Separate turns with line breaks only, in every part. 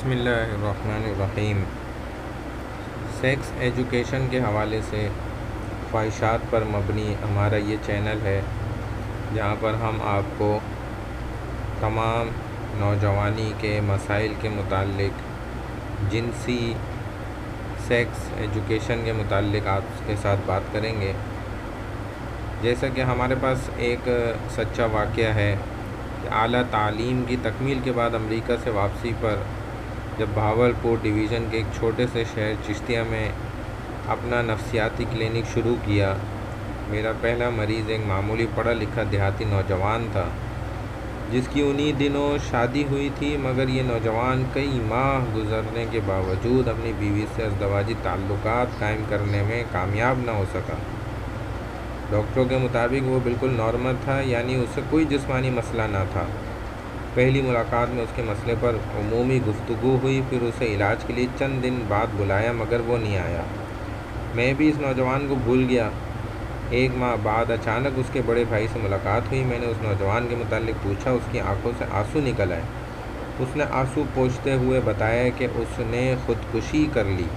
بسم اللہ الرحمن الرحیم۔ سیکس ایجوکیشن کے حوالے سے خواہشات پر مبنی ہمارا یہ چینل ہے، جہاں پر ہم آپ کو تمام نوجوانی کے مسائل کے متعلق، جنسی سیکس ایجوکیشن کے متعلق آپ کے ساتھ بات کریں گے۔ جیسا کہ ہمارے پاس ایک سچا واقعہ ہے کہ اعلیٰ تعلیم کی تکمیل کے بعد امریکہ سے واپسی پر جب بہاولپور ڈویژن کے ایک چھوٹے سے شہر چشتیہ میں اپنا نفسیاتی کلینک شروع کیا، میرا پہلا مریض ایک معمولی پڑھا لکھا دیہاتی نوجوان تھا، جس کی انہی دنوں شادی ہوئی تھی، مگر یہ نوجوان کئی ماہ گزرنے کے باوجود اپنی بیوی سے ازدواجی تعلقات قائم کرنے میں کامیاب نہ ہو سکا۔ ڈاکٹروں کے مطابق وہ بالکل نارمل تھا، یعنی اسے کوئی جسمانی مسئلہ نہ تھا۔ پہلی ملاقات میں اس کے مسئلے پر عمومی گفتگو ہوئی، پھر اسے علاج کے لیے چند دن بعد بلایا، مگر وہ نہیں آیا۔ میں بھی اس نوجوان کو بھول گیا۔ ایک ماہ بعد اچانک اس کے بڑے بھائی سے ملاقات ہوئی۔ میں نے اس نوجوان کے متعلق پوچھا، اس کی آنکھوں سے آنسو نکل آئے۔ اس نے آنسو پوچھتے ہوئے بتایا کہ اس نے خودکشی کر لی۔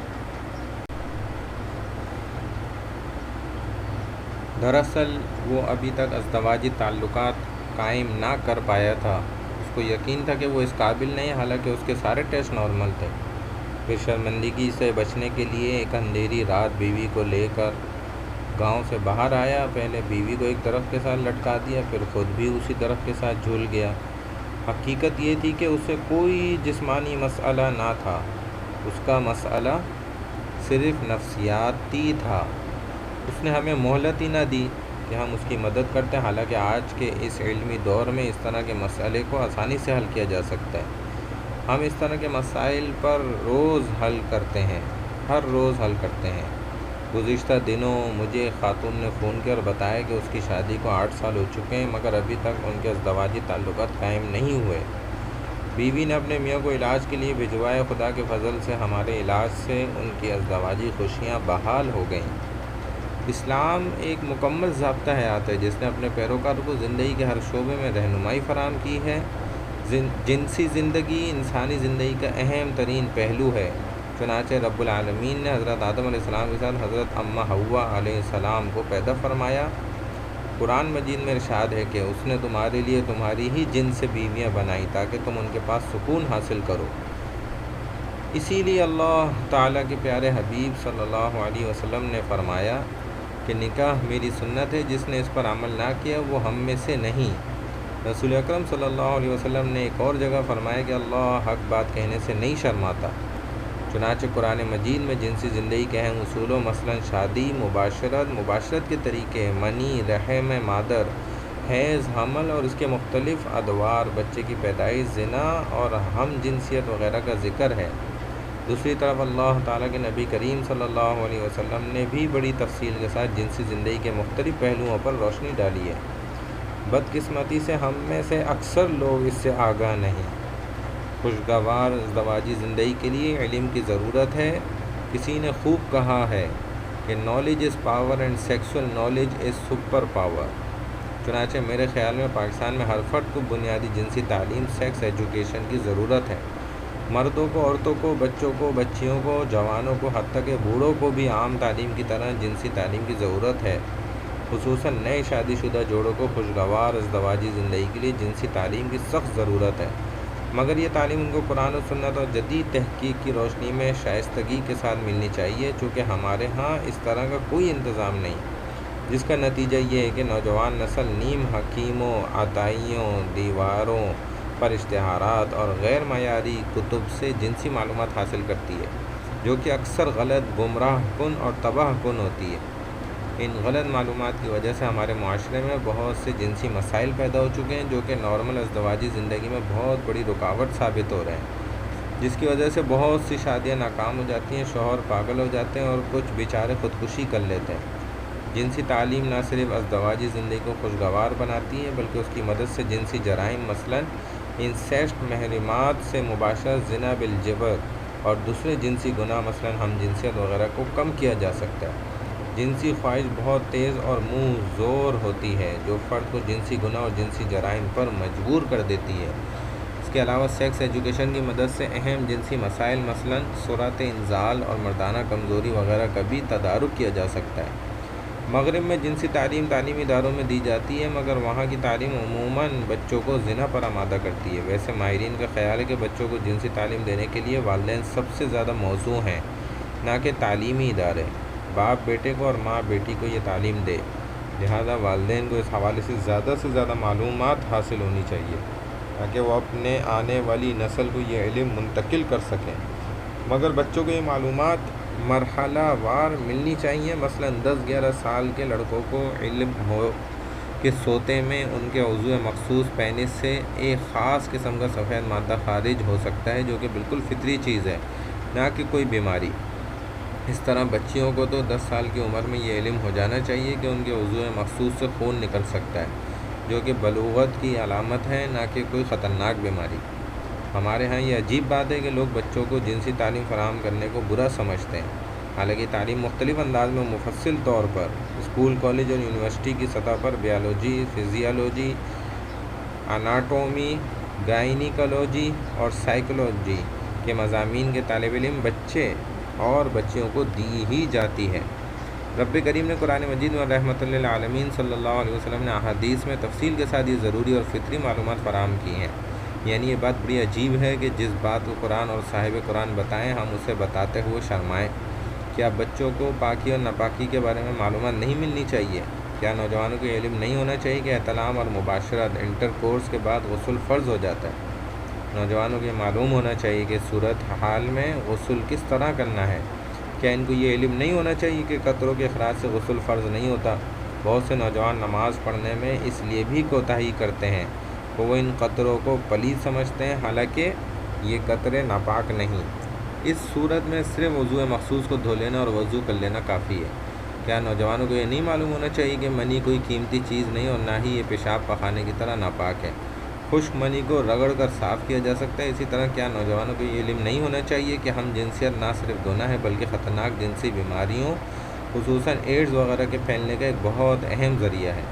دراصل وہ ابھی تک ازدواجی تعلقات قائم نہ کر پایا تھا۔ اس کو یقین تھا کہ وہ اس قابل نہیں، حالانکہ اس کے سارے ٹیسٹ نارمل تھے۔ پھر شرمندگی سے بچنے کے لیے ایک اندھیری رات بیوی کو لے کر گاؤں سے باہر آیا۔ پہلے بیوی کو ایک درخت کے ساتھ لٹکا دیا، پھر خود بھی اسی درخت کے ساتھ جھول گیا۔ حقیقت یہ تھی کہ اسے کوئی جسمانی مسئلہ نہ تھا، اس کا مسئلہ صرف نفسیاتی تھا۔ اس نے ہمیں مہلت ہی نہ دی کہ ہم اس کی مدد کرتے ہیں، حالانکہ آج کے اس علمی دور میں اس طرح کے مسئلے کو آسانی سے حل کیا جا سکتا ہے۔ ہم اس طرح کے مسائل پر روز حل کرتے ہیں، ہر روز حل کرتے ہیں۔ گزشتہ دنوں مجھے ایک خاتون نے فون کیا اور بتایا کہ اس کی شادی کو 8 سال ہو چکے ہیں، مگر ابھی تک ان کے ازدواجی تعلقات قائم نہیں ہوئے۔ بیوی نے اپنے میاں کو علاج کے لیے بھجوایا۔ خدا کے فضل سے ہمارے علاج سے ان کی ازدواجی خوشیاں بحال ہو گئیں۔ اسلام ایک مکمل ضابطہ حیات ہے، جس نے اپنے پیروکاروں کو زندگی کے ہر شعبے میں رہنمائی فراہم کی ہے۔ جنسی زندگی انسانی زندگی کا اہم ترین پہلو ہے۔ چنانچہ رب العالمین نے حضرت آدم علیہ السلام کے ساتھ حضرت اماں حوا علیہ السلام کو پیدا فرمایا۔ قرآن مجید میں ارشاد ہے کہ اس نے تمہارے لیے تمہاری ہی جن سے بیویاں بنائی تاکہ تم ان کے پاس سکون حاصل کرو۔ اسی لیے اللہ تعالیٰ کے پیارے حبیب صلی اللہ علیہ وسلم نے فرمایا کہ نکاح میری سنت ہے، جس نے اس پر عمل نہ کیا وہ ہم میں سے نہیں۔ رسول اکرم صلی اللہ علیہ وسلم نے ایک اور جگہ فرمایا کہ اللہ حق بات کہنے سے نہیں شرماتا۔ چنانچہ قرآن مجید میں جنسی زندگی کے اہم اصولوں مثلاً شادی، مباشرت کے طریقے، منی، رحم مادر، حیض، حمل اور اس کے مختلف ادوار، بچے کی پیدائش، زنا اور ہم جنسیت وغیرہ کا ذکر ہے۔ دوسری طرف اللہ تعالیٰ کے نبی کریم صلی اللہ علیہ وسلم نے بھی بڑی تفصیل کے ساتھ جنسی زندگی کے مختلف پہلوؤں پر روشنی ڈالی ہے۔ بدقسمتی سے ہم میں سے اکثر لوگ اس سے آگاہ نہیں۔ خوشگوار ازدواجی زندگی کے لیے علم کی ضرورت ہے۔ کسی نے خوب کہا ہے کہ knowledge is power and sexual knowledge is super power. چنانچہ میرے خیال میں پاکستان میں ہر فرد کو بنیادی جنسی تعلیم، سیکس ایجوکیشن کی ضرورت ہے۔ مردوں کو، عورتوں کو، بچوں کو، بچیوں کو، جوانوں کو، حتیٰ کہ بوڑھوں کو بھی عام تعلیم کی طرح جنسی تعلیم کی ضرورت ہے۔ خصوصاً نئے شادی شدہ جوڑوں کو خوشگوار ازدواجی زندگی کے لیے جنسی تعلیم کی سخت ضرورت ہے، مگر یہ تعلیم ان کو قرآن و سنت اور جدید تحقیق کی روشنی میں شائستگی کے ساتھ ملنی چاہیے، چونکہ ہمارے ہاں اس طرح کا کوئی انتظام نہیں، جس کا نتیجہ یہ ہے کہ نوجوان نسل نیم حکیموں، عطائیوں، دیواروں پر اشتہارات اور غیر معیاری کتب سے جنسی معلومات حاصل کرتی ہے، جو کہ اکثر غلط، گمراہ کن اور تباہ کن ہوتی ہے۔ ان غلط معلومات کی وجہ سے ہمارے معاشرے میں بہت سے جنسی مسائل پیدا ہو چکے ہیں، جو کہ نارمل ازدواجی زندگی میں بہت بڑی رکاوٹ ثابت ہو رہے ہیں، جس کی وجہ سے بہت سی شادیاں ناکام ہو جاتی ہیں، شوہر پاگل ہو جاتے ہیں اور کچھ بیچارے خودکشی کر لیتے ہیں۔ جنسی تعلیم نہ صرف ازدواجی زندگی کو خوشگوار بناتی ہے، بلکہ اس کی مدد سے جنسی جرائم مثلاً انسیسٹ، محرمات سے مباشرت، زنا بالجبر اور دوسرے جنسی گناہ مثلاً ہم جنسیت وغیرہ کو کم کیا جا سکتا ہے۔ جنسی خواہش بہت تیز اور منہ زور ہوتی ہے، جو فرد کو جنسی گناہ اور جنسی جرائم پر مجبور کر دیتی ہے۔ اس کے علاوہ سیکس ایجوکیشن کی مدد سے اہم جنسی مسائل مثلاً صورت انزال اور مردانہ کمزوری وغیرہ کا بھی تدارک کیا جا سکتا ہے۔ مغرب میں جنسی تعلیم تعلیمی اداروں میں دی جاتی ہے، مگر وہاں کی تعلیم عموماً بچوں کو زنا پر آمادہ کرتی ہے۔ ویسے ماہرین کا خیال ہے کہ بچوں کو جنسی تعلیم دینے کے لیے والدین سب سے زیادہ موزوں ہیں، نہ کہ تعلیمی ادارے۔ باپ بیٹے کو اور ماں بیٹی کو یہ تعلیم دے، لہذا والدین کو اس حوالے سے زیادہ معلومات حاصل ہونی چاہیے تاکہ وہ اپنے آنے والی نسل کو یہ علم منتقل کر سکیں۔ مگر بچوں کو یہ معلومات مرحلہ وار ملنی چاہیے۔ مثلاً 10-11 سال کے لڑکوں کو علم ہو کہ سوتے میں ان کے عضو مخصوص پینس سے ایک خاص قسم کا سفید مادہ خارج ہو سکتا ہے جو کہ بالکل فطری چیز ہے، نہ کہ کوئی بیماری۔ اس طرح بچیوں کو تو 10 سال کی عمر میں یہ علم ہو جانا چاہیے کہ ان کے عضو مخصوص سے خون نکل سکتا ہے، جو کہ بلوغت کی علامت ہے، نہ کہ کوئی خطرناک بیماری۔ ہمارے ہاں یہ عجیب بات ہے کہ لوگ بچوں کو جنسی تعلیم فراہم کرنے کو برا سمجھتے ہیں، حالانکہ تعلیم مختلف انداز میں مفصل طور پر اسکول، کالج اور یونیورسٹی کی سطح پر بیالوجی، فزیالوجی، اناٹومی، گائنیکالوجی اور سائیکولوجی کے مضامین کے طالب علم بچے اور بچیوں کو دی ہی جاتی ہے۔ رب کریم نے قرآن مجید میں رحمۃ للعالمین صلی اللہ علیہ وسلم نے احادیث میں تفصیل کے ساتھ یہ ضروری اور فطری معلومات فراہم کی ہیں۔ یعنی یہ بات بڑی عجیب ہے کہ جس بات کو قرآن اور صاحب قرآن بتائیں ہم اسے بتاتے ہوئے شرمائیں۔ کیا بچوں کو پاکی اور ناپاکی کے بارے میں معلومات نہیں ملنی چاہیے؟ کیا نوجوانوں کو یہ علم نہیں ہونا چاہیے کہ احتلام اور مباشرت انٹر کورس کے بعد غسل فرض ہو جاتا ہے؟ نوجوانوں کو یہ معلوم ہونا چاہیے کہ صورت حال میں غسل کس طرح کرنا ہے۔ کیا ان کو یہ علم نہیں ہونا چاہیے کہ قطروں کے اخراج سے غسل فرض نہیں ہوتا؟ بہت سے نوجوان نماز پڑھنے میں اس لیے بھی کوتاہی کرتے ہیں کہ وہ ان قطروں کو پلید سمجھتے ہیں، حالانکہ یہ قطرے ناپاک نہیں۔ اس صورت میں صرف وضو مخصوص کو دھو لینا اور وضو کر لینا کافی ہے۔ کیا نوجوانوں کو یہ نہیں معلوم ہونا چاہیے کہ منی کوئی قیمتی چیز نہیں اور نہ ہی یہ پیشاب پخانے کی طرح ناپاک ہے؟ خشک منی کو رگڑ کر صاف کیا جا سکتا ہے۔ اسی طرح کیا نوجوانوں کو یہ علم نہیں ہونا چاہیے کہ ہم جنسیت نہ صرف گناہ ہے بلکہ خطرناک جنسی بیماریوں خصوصاً ایڈز وغیرہ کے پھیلنے کا ایک بہت اہم ذریعہ ہے؟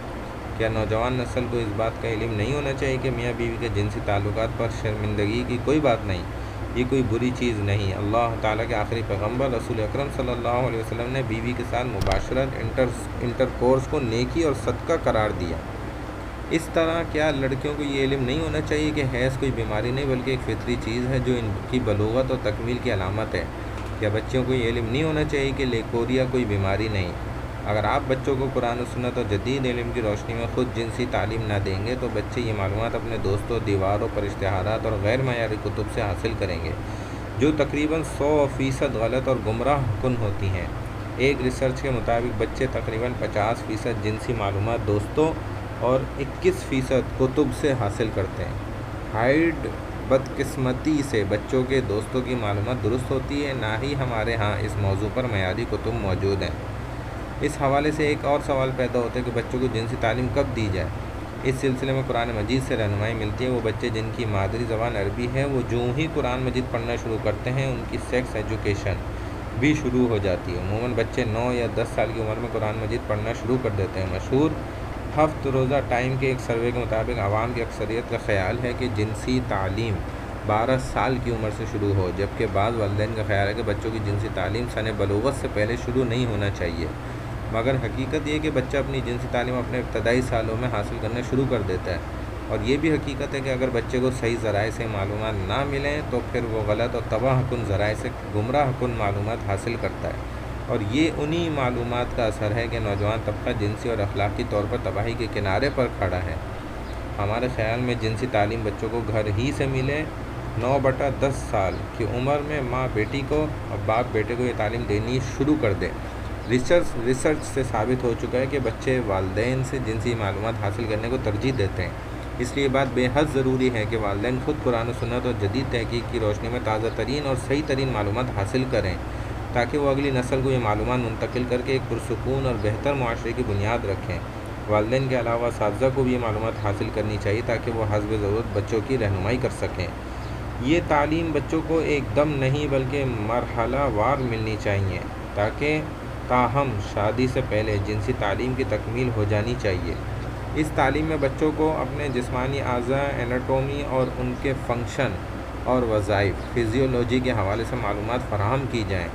کیا نوجوان نسل کو اس بات کا علم نہیں ہونا چاہیے کہ میاں بیوی کے جنسی تعلقات پر شرمندگی کی کوئی بات نہیں، یہ کوئی بری چیز نہیں؟ اللہ تعالیٰ کے آخری پیغمبر رسول اکرم صلی اللہ علیہ وسلم نے بیوی کے ساتھ مباشرت انٹر کورس کو نیکی اور صدقہ قرار دیا۔ اس طرح کیا لڑکیوں کو یہ علم نہیں ہونا چاہیے کہ حیض کوئی بیماری نہیں بلکہ ایک فطری چیز ہے جو ان کی بلوغت اور تکمیل کی علامت ہے؟ کیا بچوں کو یہ علم نہیں ہونا چاہیے کہ لیکوریا کوئی بیماری نہیں؟ اگر آپ بچوں کو قرآن و سنت اور جدید علم کی روشنی میں خود جنسی تعلیم نہ دیں گے تو بچے یہ معلومات اپنے دوستوں، دیواروں پر اشتہارات اور غیر معیاری کتب سے حاصل کریں گے، جو تقریباً 100% غلط اور گمراہ کن ہوتی ہیں۔ ایک ریسرچ کے مطابق بچے تقریباً 50% جنسی معلومات دوستوں اور 21% کتب سے حاصل کرتے ہیں۔ ہائیڈ بدقسمتی سے بچوں کے دوستوں کی معلومات درست ہوتی ہے، نہ ہی ہمارے ہاں اس موضوع پر معیاری کتب موجود ہیں۔ اس حوالے سے ایک اور سوال پیدا ہوتا ہے کہ بچوں کو جنسی تعلیم کب دی جائے؟ اس سلسلے میں قرآن مجید سے رہنمائی ملتی ہے۔ وہ بچے جن کی مادری زبان عربی ہے وہ جو ہی قرآن مجید پڑھنا شروع کرتے ہیں ان کی سیکس ایجوکیشن بھی شروع ہو جاتی ہے۔ عموماً بچے 9 یا 10 سال کی عمر میں قرآن مجید پڑھنا شروع کر دیتے ہیں۔ مشہور 7 روزہ ٹائم کے ایک سروے کے مطابق عوام کی اکثریت کا خیال ہے کہ جنسی تعلیم 12 سال کی عمر سے شروع ہو، جبکہ بعض والدین کا خیال ہے کہ بچوں کی جنسی تعلیم سن بلوغت سے پہلے شروع نہیں ہونا چاہیے۔ مگر حقیقت یہ کہ بچہ اپنی جنسی تعلیم اپنے ابتدائی سالوں میں حاصل کرنا شروع کر دیتا ہے، اور یہ بھی حقیقت ہے کہ اگر بچے کو صحیح ذرائع سے معلومات نہ ملیں تو پھر وہ غلط اور تباہ کن ذرائع سے گمراہ کن معلومات حاصل کرتا ہے، اور یہ انہی معلومات کا اثر ہے کہ نوجوان طبقہ جنسی اور اخلاقی طور پر تباہی کے کنارے پر کھڑا ہے۔ ہمارے خیال میں جنسی تعلیم بچوں کو گھر ہی سے ملے۔ 9/10 سال کی عمر میں ماں بیٹی کو اور باپ بیٹے کو یہ تعلیم دینی شروع کر دے۔ ریسرچ سے ثابت ہو چکا ہے کہ بچے والدین سے جنسی معلومات حاصل کرنے کو ترجیح دیتے ہیں۔ اس لیے بات بے حد ضروری ہے کہ والدین خود قرآن و سنت اور جدید تحقیق کی روشنی میں تازہ ترین اور صحیح ترین معلومات حاصل کریں، تاکہ وہ اگلی نسل کو یہ معلومات منتقل کر کے ایک پرسکون اور بہتر معاشرے کی بنیاد رکھیں۔ والدین کے علاوہ اساتذہ کو بھی یہ معلومات حاصل کرنی چاہیے تاکہ وہ حسب ضرورت بچوں کی رہنمائی کر سکیں۔ یہ تعلیم بچوں کو ایک دم نہیں بلکہ مرحلہ وار ملنی چاہیے، تاہم شادی سے پہلے جنسی تعلیم کی تکمیل ہو جانی چاہیے۔ اس تعلیم میں بچوں کو اپنے جسمانی اعضاء، انیٹومی اور ان کے فنکشن اور وظائف، فزیولوجی کے حوالے سے معلومات فراہم کی جائیں۔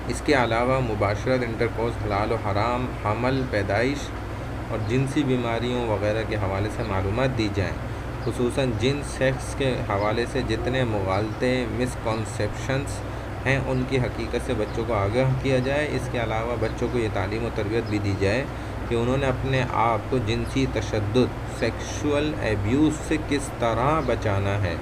اس کے علاوہ مباشرت، انٹرکورس، حلال و حرام، حمل، پیدائش اور جنسی بیماریوں وغیرہ کے حوالے سے معلومات دی جائیں۔ خصوصاً جنس، سیکس کے حوالے سے جتنے مغالطے، مسکنسیپشنس ہیں ان کی حقیقت سے بچوں کو آگاہ کیا جائے۔ اس کے علاوہ بچوں کو یہ تعلیم و تربیت بھی دی جائے کہ انہوں نے اپنے آپ کو جنسی تشدد، سیکشول ایبیوز سے کس طرح بچانا ہے۔